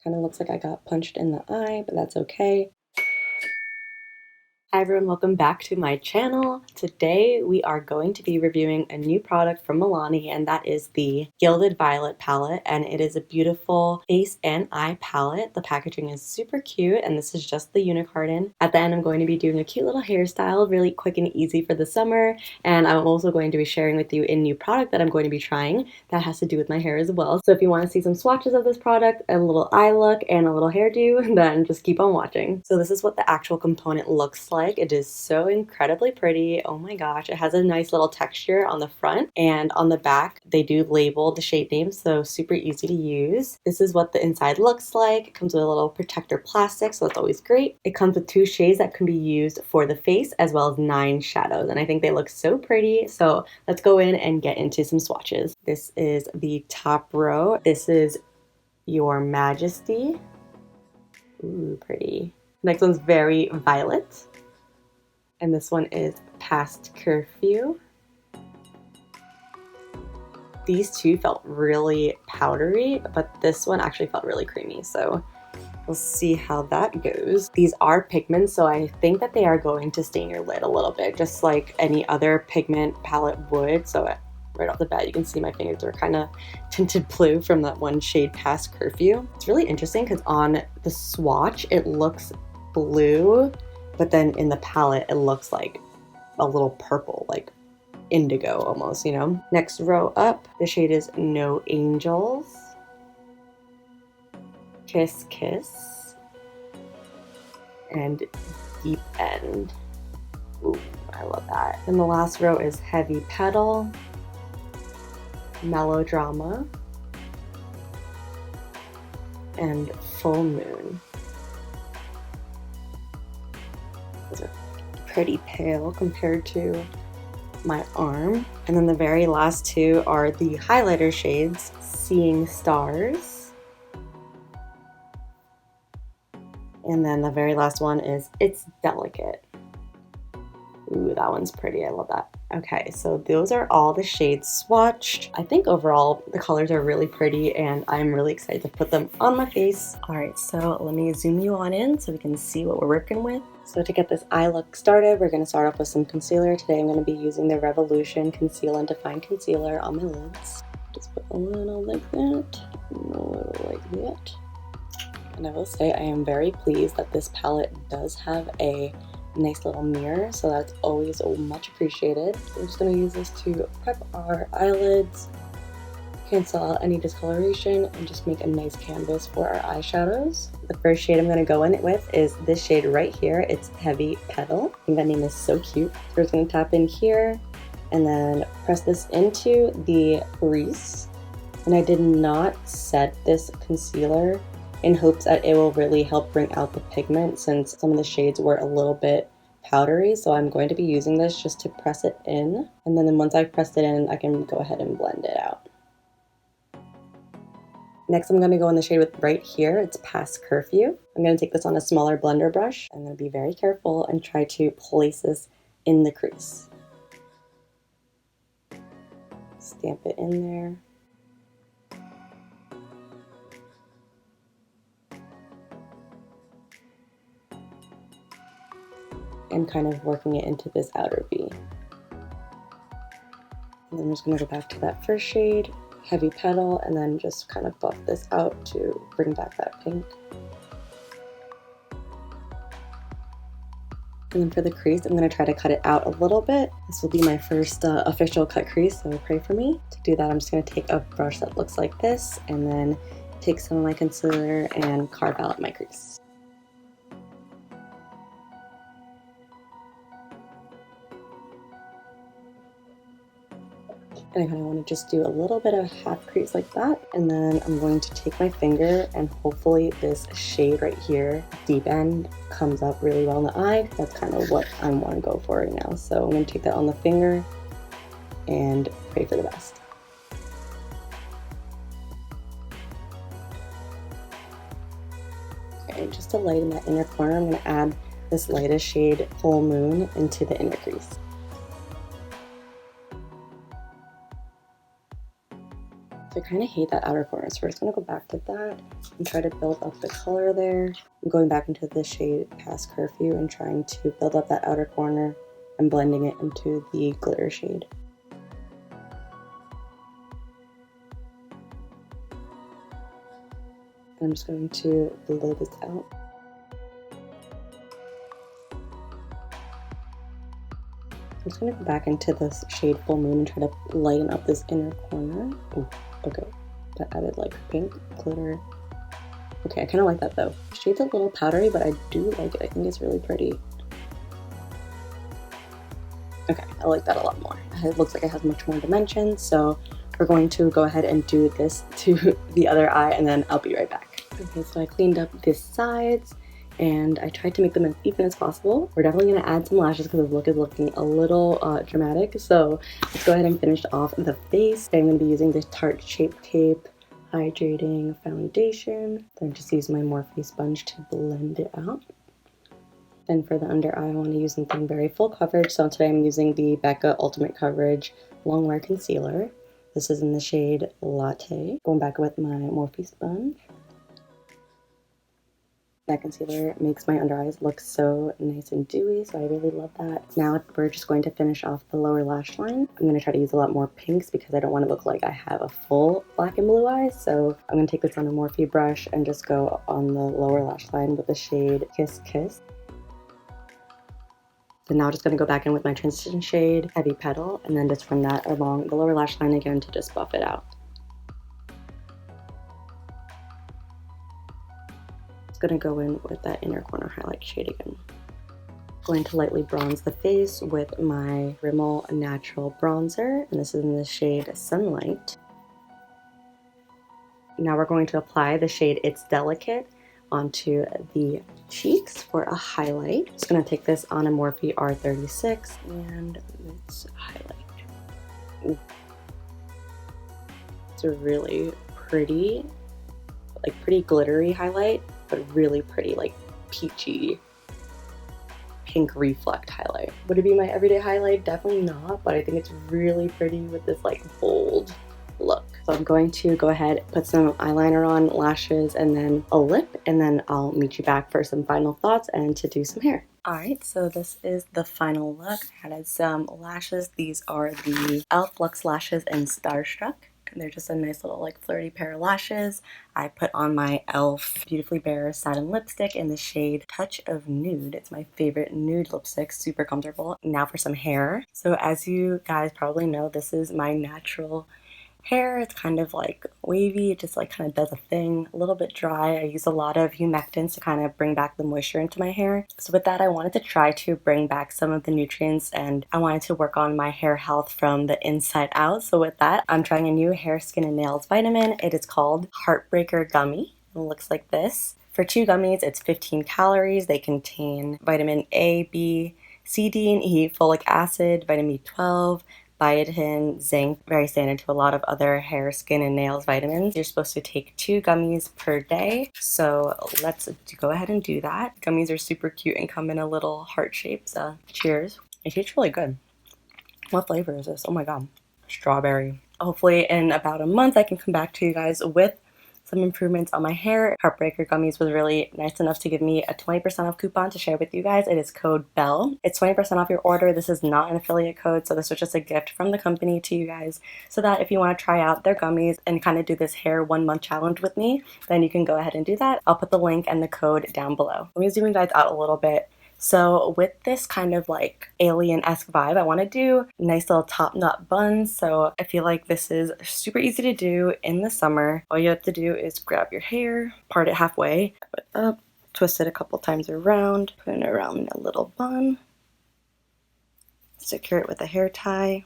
Kind of looks like I got punched in the eye, but that's okay. Hi everyone, welcome back to my channel. Today we are going to be reviewing a new product from Milani, and that is the Gilded Violet palette, and it is a beautiful face and eye palette. The packaging is super cute, and this is just the unicarton. At the end I'm going to be doing a cute little hairstyle, really quick and easy for the summer, and I'm also going to be sharing with you a new product that I'm going to be trying that has to do with my hair as well. So if you want to see some swatches of this product, a little eye look, and a little hairdo, then just keep on watching. So this is what the actual component looks like. It is so incredibly pretty. Oh my gosh, it has a nice little texture on the front, and on the back they do label the shade names, so super easy to use. This is what the inside looks like. It comes with a little protector plastic, so that's always great. It comes with 2 shades that can be used for the face as well as 9 shadows, and I think they look so pretty. So let's go in and get into some swatches. This is the top row. This is Your Majesty. Ooh, pretty. Next one's Very Violet. And this one is Past Curfew. These two felt really powdery, but this one actually felt really creamy, so we'll see how that goes. These are pigments, so I think that they are going to stain your lid a little bit, just like any other pigment palette would. So right off the bat, you can see my fingers are kind of tinted blue from that one shade Past Curfew. It's really interesting because on the swatch, it looks blue, but then in the palette, it looks like a little purple, like indigo almost, you know? Next row up, the shade is No Angels, Kiss Kiss, and Deep End. Ooh, I love that. And the last row is Heavy Petal, Melodrama, and Full Moon. Those are pretty pale compared to my arm. And then the very last 2 are the highlighter shades, Seeing Stars. And then the very last one is It's Delicate. Ooh, that one's pretty. I love that. Okay, so those are all the shades swatched. I think overall the colors are really pretty, and I'm really excited to put them on my face. All right, so let me zoom you on in so we can see what we're working with. So to get this eye look started, we're going to start off with some concealer. Today I'm going to be using the Revolution Conceal and Define Concealer on my lids. Just put a little like that, a little like that. And I will say I am very pleased that this palette does have a nice little mirror, so that's always much appreciated. So I'm just going to use this to prep our eyelids, cancel out any discoloration, and just make a nice canvas for our eyeshadows. The first shade I'm going to go in with is this shade right here. It's Heavy Petal. I think that name is so cute. So we're just going to tap in here and then press this into the crease. And I did not set this concealer in hopes that it will really help bring out the pigment, since some of the shades were a little bit powdery. So I'm going to be using this just to press it in, and then once I've pressed it in, I can go ahead and blend it out. Next, I'm going to go in the shade with right here. It's Past Curfew. I'm going to take this on a smaller blender brush. I'm going to be very careful and try to place this in the crease. Stamp it in there. And kind of working it into this outer V. And then I'm just going to go back to that first shade, Heavy Petal, and then just kind of buff this out to bring back that pink. And then for the crease, I'm going to try to cut it out a little bit. This will be my first official cut crease, so pray for me. To do that, I'm just going to take a brush that looks like this, and then take some of my concealer and carve out my crease. And I kind of want to just do a little bit of half crease like that. And then I'm going to take my finger, and hopefully this shade right here, Deep End, comes up really well in the eye. That's kind of what I want to go for right now. So I'm going to take that on the finger and pray for the best. Okay, just to lighten that inner corner, I'm going to add this lightest shade, Full Moon, into the inner crease. kind of hate that outer corner, so we're just going to go back to that and try to build up the color there. I'm going back into the shade Past Curfew and trying to build up that outer corner and blending it into the glitter shade. I'm just going to blow this out. I'm just going to go back into this shade Full Moon and try to lighten up this inner corner. Ooh, okay, that added like pink glitter. Okay, I kind of like that though. The shade's a little powdery, but I do like it. I think it's really pretty. Okay, I like that a lot more. It looks like it has much more dimension, so we're going to go ahead and do this to the other eye, and then I'll be right back. Okay, so I cleaned up the sides, and I tried to make them as even as possible. We're definitely going to add some lashes because the look is looking a little dramatic. So let's go ahead and finish off the face. I'm going to be using this Tarte Shape Tape Hydrating Foundation. Then just use my Morphe sponge to blend it out. Then for the under eye, I want to use something very full coverage. So today I'm using the Becca Ultimate Coverage Longwear Concealer. This is in the shade Latte. Going back with my Morphe sponge. That concealer makes my under eyes look so nice and dewy, so I really love that. Now we're just going to finish off the lower lash line. I'm going to try to use a lot more pinks because I don't want to look like I have a full black and blue eyes. So I'm going to take this on a Morphe brush and just go on the lower lash line with the shade Kiss Kiss. So now I'm just going to go back in with my transition shade Heavy Petal and then just run that along the lower lash line again to just buff it out. Going to go in with that inner corner highlight shade again. Going to lightly bronze the face with my Rimmel Natural Bronzer, and this is in the shade Sunlight. Now we're going to apply the shade It's Delicate onto the cheeks for a highlight. Just going to take this on a Morphe R36 and let's highlight. Ooh. It's a really pretty, pretty glittery highlight, but really pretty, like peachy pink reflect highlight. Would it be my everyday highlight? Definitely not, but I think it's really pretty with this like bold look. So I'm going to go ahead, put some eyeliner on, lashes, and then a lip, and then I'll meet you back for some final thoughts and to do some hair. Alright, so this is the final look. I added some lashes. These are the e.l.f. Luxe Lashes in Starstruck. They're just a nice little like flirty pair of lashes. I put on my e.l.f. Beautifully Bare Satin Lipstick in the shade Touch of Nude. It's my favorite nude lipstick, super comfortable. Now for some hair. So as you guys probably know, this is my natural hair. It's kind of like wavy, it just like kind of does a thing, a little bit dry. I use a lot of humectants to kind of bring back the moisture into my hair. So with that, I wanted to try to bring back some of the nutrients, and I wanted to work on my hair health from the inside out. So with that, I'm trying a new hair, skin, and nails vitamin. It is called Heartbreaker Gummy. It looks like this. For 2 gummies, it's 15 calories. They contain vitamin A, B, C, D, and E, folic acid, vitamin B12, biotin, zinc, very standard to a lot of other hair, skin, and nails vitamins. You're supposed to take 2 gummies per day, so let's go ahead and do that. Gummies are super cute and come in a little heart shape, so cheers. It tastes really good. What flavor is this? Oh my god. Strawberry. Hopefully in about a month I can come back to you guys with some improvements on my hair. Heartbreaker Gummies was really nice enough to give me a 20% off coupon to share with you guys. It is code BELLE. It's 20% off your order. This is not an affiliate code, so this was just a gift from the company to you guys, so that if you want to try out their gummies and kind of do this hair 1-month challenge with me, then you can go ahead and do that. I'll put the link and the code down below. Let me zoom you guys out a little bit. So with this kind of like alien-esque vibe, I want to do nice little top knot buns. So I feel like this is super easy to do in the summer. All you have to do is grab your hair, part it halfway, wrap it up, twist it a couple times around, put it around a little bun, secure it with a hair tie,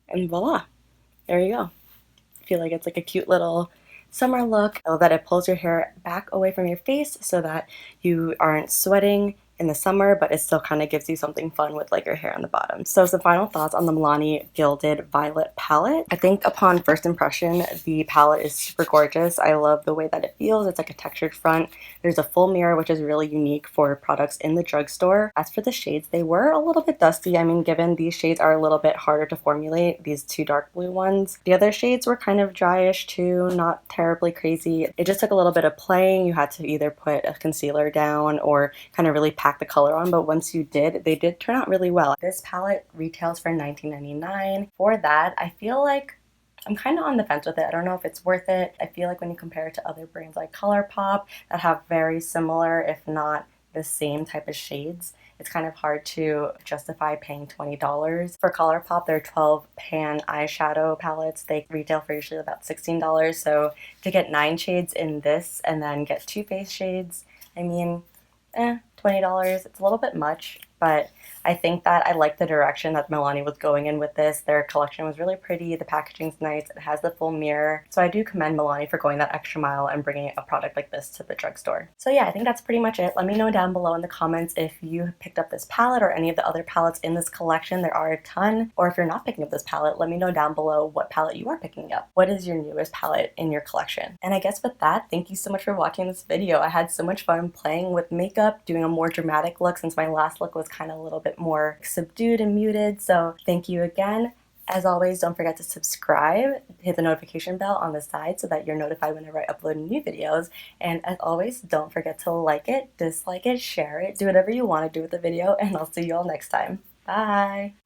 and voila, there you go. I feel like it's like a cute little summer look. I love that it pulls your hair back away from your face so that you aren't sweating in the summer, but it still kind of gives you something fun with like your hair on the bottom. So some final thoughts on the Milani Gilded Violet palette. I think upon first impression, the palette is super gorgeous. I love the way that it feels. It's like a textured front. There's a full mirror, which is really unique for products in the drugstore. As for the shades, they were a little bit dusty. I mean, given these shades are a little bit harder to formulate, these two dark blue ones. The other shades were kind of dryish too, not terribly crazy. It just took a little bit of playing. You had to either put a concealer down or kind of really pack the color on, but once you did, they did turn out really well. This palette retails for $19.99. For that, I feel like I'm kind of on the fence with it. I don't know if it's worth it. I feel like when you compare it to other brands like ColourPop that have very similar, if not the same type of shades, it's kind of hard to justify paying $20. For ColourPop, their 12 pan eyeshadow palettes, they retail for usually about $16. So to get 9 shades in this and then get 2 face shades, I mean, $20. It's a little bit much, but I think that I like the direction that Milani was going in with this. Their collection was really pretty, the packaging's nice, it has the full mirror. So I do commend Milani for going that extra mile and bringing a product like this to the drugstore. So yeah, I think that's pretty much it. Let me know down below in the comments if you picked up this palette or any of the other palettes in this collection. There are a ton. Or if you're not picking up this palette, let me know down below what palette you are picking up. What is your newest palette in your collection? And I guess with that, thank you so much for watching this video. I had so much fun playing with makeup, doing a more dramatic look since my last look was kind of a little bit more subdued and muted. So thank you again. As always, don't forget to subscribe, hit the notification bell on the side so that you're notified whenever I upload new videos. And as always, don't forget to like it, dislike it, share it, do whatever you want to do with the video, and I'll see you all next time. Bye!